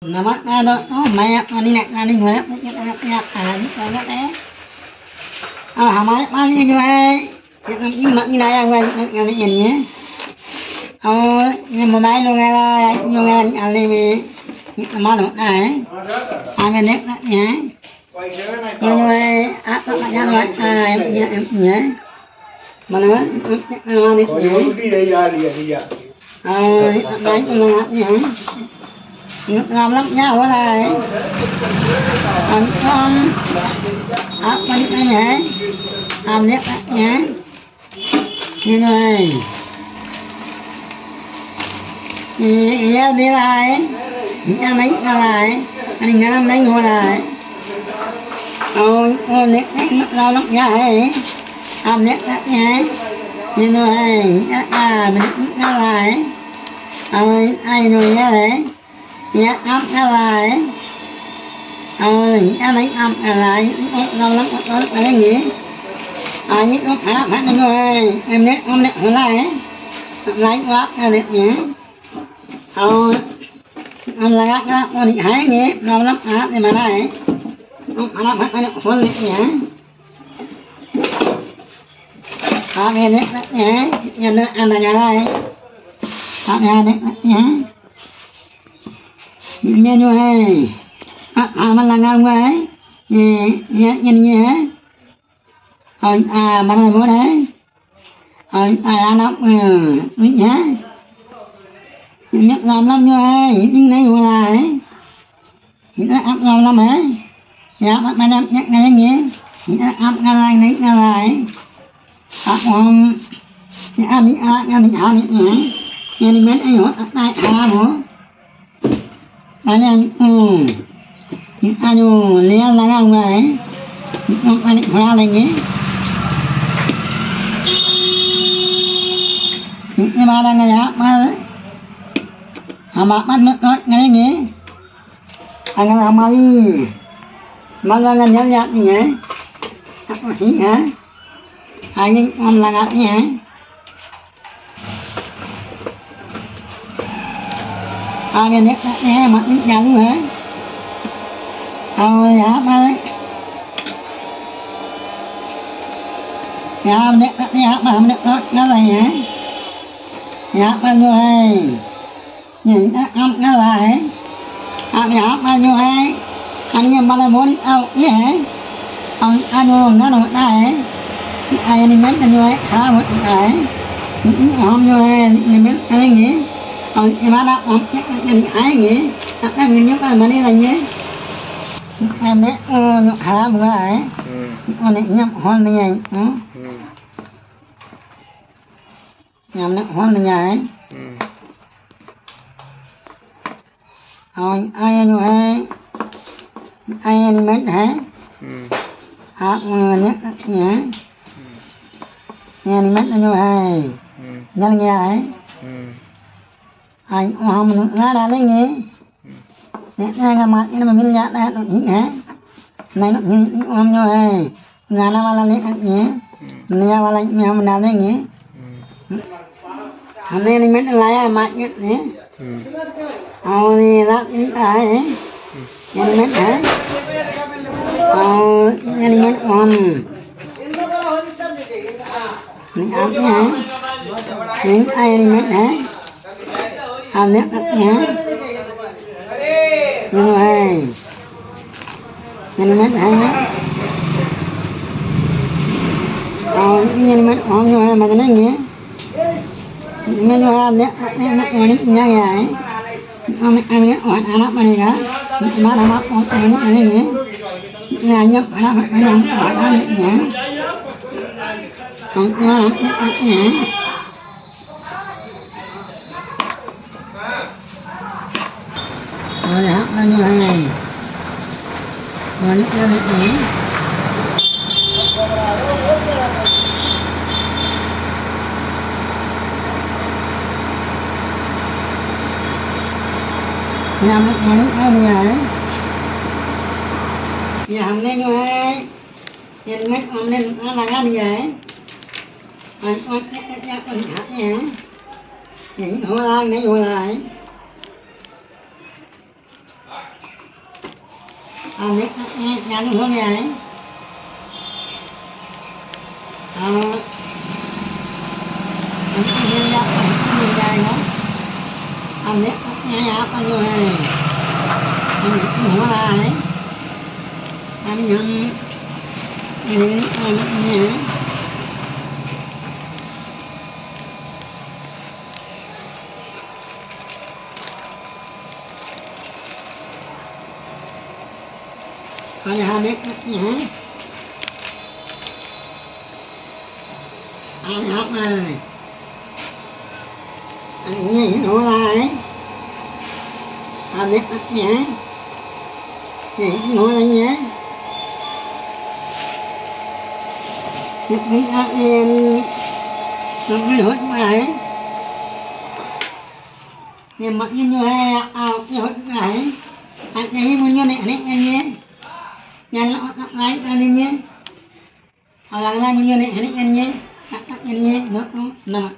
Namat nga do, oh, mayak nga ninak nga ni ngayap, niyak ni ngayap eh. Ah, hamayap nga ni ngayap, yak ni naya nga ni yan niya. Oh, yung mamay lo nga yung nga ni alay mi, namalo na eh. Amin nek na niya. Yung ay, ako ka niya naman, niya. Malaman, naman ni niya. Oh, naman ko lang niya. Làm lắm nha quá này con áp bánh cái nhé làm nét nhé như này đi lại anh đánh ra lại anh ngắm đánh ngồi lại ôi nét lâu lắm nha làm nét nhé như này mình ra lại ôi ai rồi nha đấy dạ ấp ra lại anh đánh ấp lại lâu lắm có cái gì những con phải phát lên rồi em nét hôm nay hôm nay lấy quá ra được nhỉ anh là các con đi hái nhé lâu lắm áp thì mà đây không phải là phát lên phân liệt nhỉ về nét nhé nhà nước anh là nhà đây nhà nét nhé như này mà là ngang vậy nhìn nhé mà này bố đấy ăn lắm nhé nhất làm lắm như này nhưng này vừa lại nó áp làm lắm ấy dạ mà làm nhắc ngay nhé áp ngay lại đấy ngay lại áp không ăn đi nhé nhà đi mấy anh hỏi tại bố anh aduh lihat lang vậy anh ra lên nhé nhưng mà đang nghe mà bắt nước ngay nhé anh mà đi mà là nhớ nhớ nhé hả anh là ngắt nhé nghe nét nghe mặt nhận hả dạ ba đấy dạ nét dạ ba nét nó là hả dạ bao nhiêu hay nhìn nó là hả dạ bao nhiêu hay anh em ba là muốn đi đâu nhé hả anh nó nó đây ai đi mấy bao nhiêu ấy khá một cái hôm nhiêu hay nhìn mấy anh nghĩ em đã nhận ai nhỉ em nhìn nhớ mà đi là nhé em đấy hả một cái con này nhắm hôn này nhắm nó hôn này rồi ai như ai ai đi mấy hả hả nhớ nhé nghe đi mấy như ai nhớ nghe ấy anh không ra đã lên nghe nè ra mặt nó mà mình nhát đã được nhỉ hả này nó như om nhau này ra nó vào lên nhé nè vào lên mèo mình đã lên nhé hôm nay mình lại mặt nhé nè đi ra đi ai nhà mình hả nhà mình mình ăn cái hả những ai mình hả nét nhé nhưng mà nhìn mắt hay nhé nhìn mắt không mà cái này nhé nhìn mắt nét nhá vậy anh nhé hoàn ăn lắm này cả má đã mắt anh nhé nhà nhấp đã phải làm hoàn ăn nhé không mà nhé dạ là như này rồi đi theo được nhé làm được mà nước như này giờ hôm nay như vậy giờ đi mấy hôm nay nó là cái gì vậy con hạt nhé thì hồi lại nãy hồi lại Ambil nyanu hong ya ni. Ambil ni ya, ambil ya apa tu ni? Ambil semua ni. Ambil yang ini. Kalau ambil ni. Ambil apa ni? Ini nolai. Ambil ni. Ini nolainya. Ini em nó lỗi này. Nhưng mà như này lỗi này. Anh ấy muốn như này anh nhé. Nhân lại anh nhé. Orang lain muốn như này anh nhé. Anh nhé nó nằm